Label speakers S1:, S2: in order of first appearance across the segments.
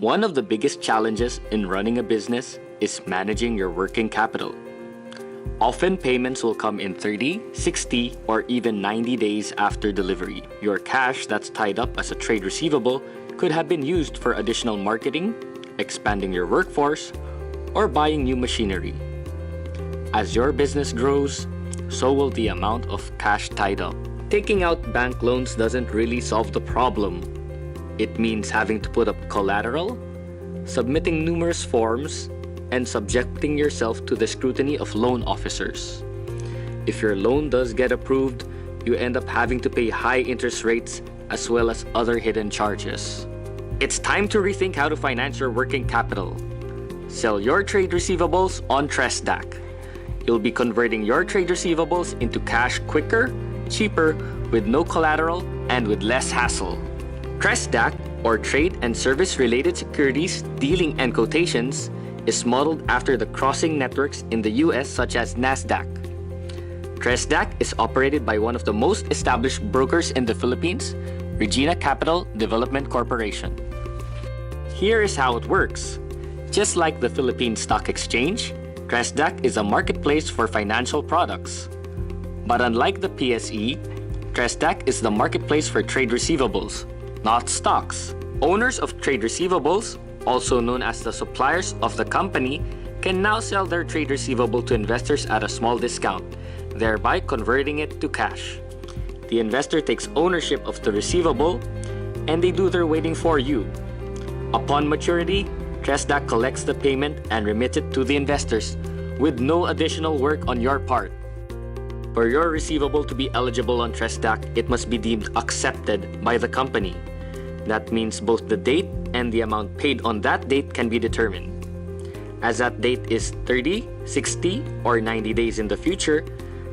S1: One of the biggest challenges in running a business is managing your working capital. Often payments will come in 30, 60, or even 90 days after delivery. Your cash that's tied up as a trade receivable could have been used for additional marketing, expanding your workforce, or buying new machinery. As your business grows, so will the amount of cash tied up. Taking out bank loans doesn't really solve the problem. It means having to put up collateral, submitting numerous forms, and subjecting yourself to the scrutiny of loan officers. If your loan does get approved, you end up having to pay high interest rates as well as other hidden charges. It's time to rethink how to finance your working capital. Sell your trade receivables on Trsdq. You'll be converting your trade receivables into cash quicker, cheaper, with no collateral, and with less hassle. Trsdq, or Trade and Service-Related Securities Dealing and Quotations, is modeled after the crossing networks in the US such as Nasdaq. Trsdq is operated by one of the most established brokers in the Philippines, Regina Capital Development Corporation. Here is how it works. Just like the Philippine Stock Exchange, Trsdq is a marketplace for financial products. But unlike the PSE, Trsdq is the marketplace for trade receivables, not stocks. Owners of trade receivables, also known as the suppliers of the company, can now sell their trade receivable to investors at a small discount, thereby converting it to cash. The investor takes ownership of the receivable, and they do their waiting for you. Upon maturity, Trsdq collects the payment and remits it to the investors with no additional work on your part. For your receivable to be eligible on Trsdq, it must be deemed accepted by the company. That means both the date and the amount paid on that date can be determined. As that date is 30, 60, or 90 days in the future,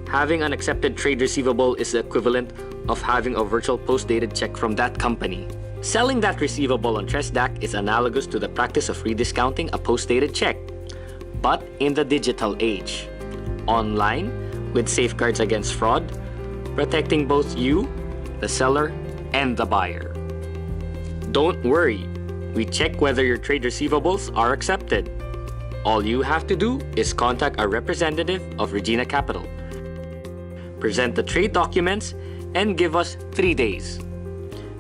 S1: having an accepted trade receivable is the equivalent of having a virtual post-dated check from that company. Selling that receivable on Trsdq is analogous to the practice of rediscounting a post-dated check, but in the digital age. Online, with safeguards against fraud, protecting both you, the seller, and the buyer. Don't worry, we check whether your trade receivables are accepted. All you have to do is contact a representative of Regina Capital. Present the trade documents and give us 3 days.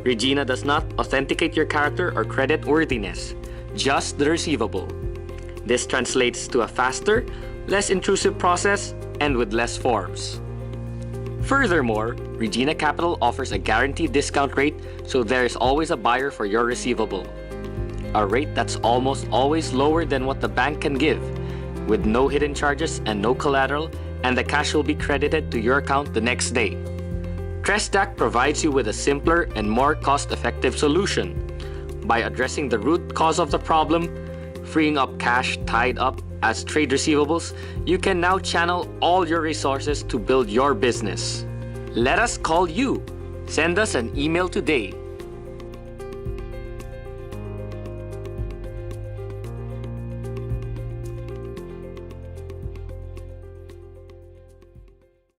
S1: Regina does not authenticate your character or credit worthiness, just the receivable. This translates to a faster, less intrusive process and with less forms. Furthermore, Regina Capital offers a guaranteed discount rate, so there is always a buyer for your receivable. A rate that's almost always lower than what the bank can give, with no hidden charges and no collateral, and the cash will be credited to your account the next day. Trsdq provides you with a simpler and more cost-effective solution. By addressing the root cause of the problem, freeing up cash tied up as trade receivables, you can now channel all your resources to build your business. Let us call you. Send us an email today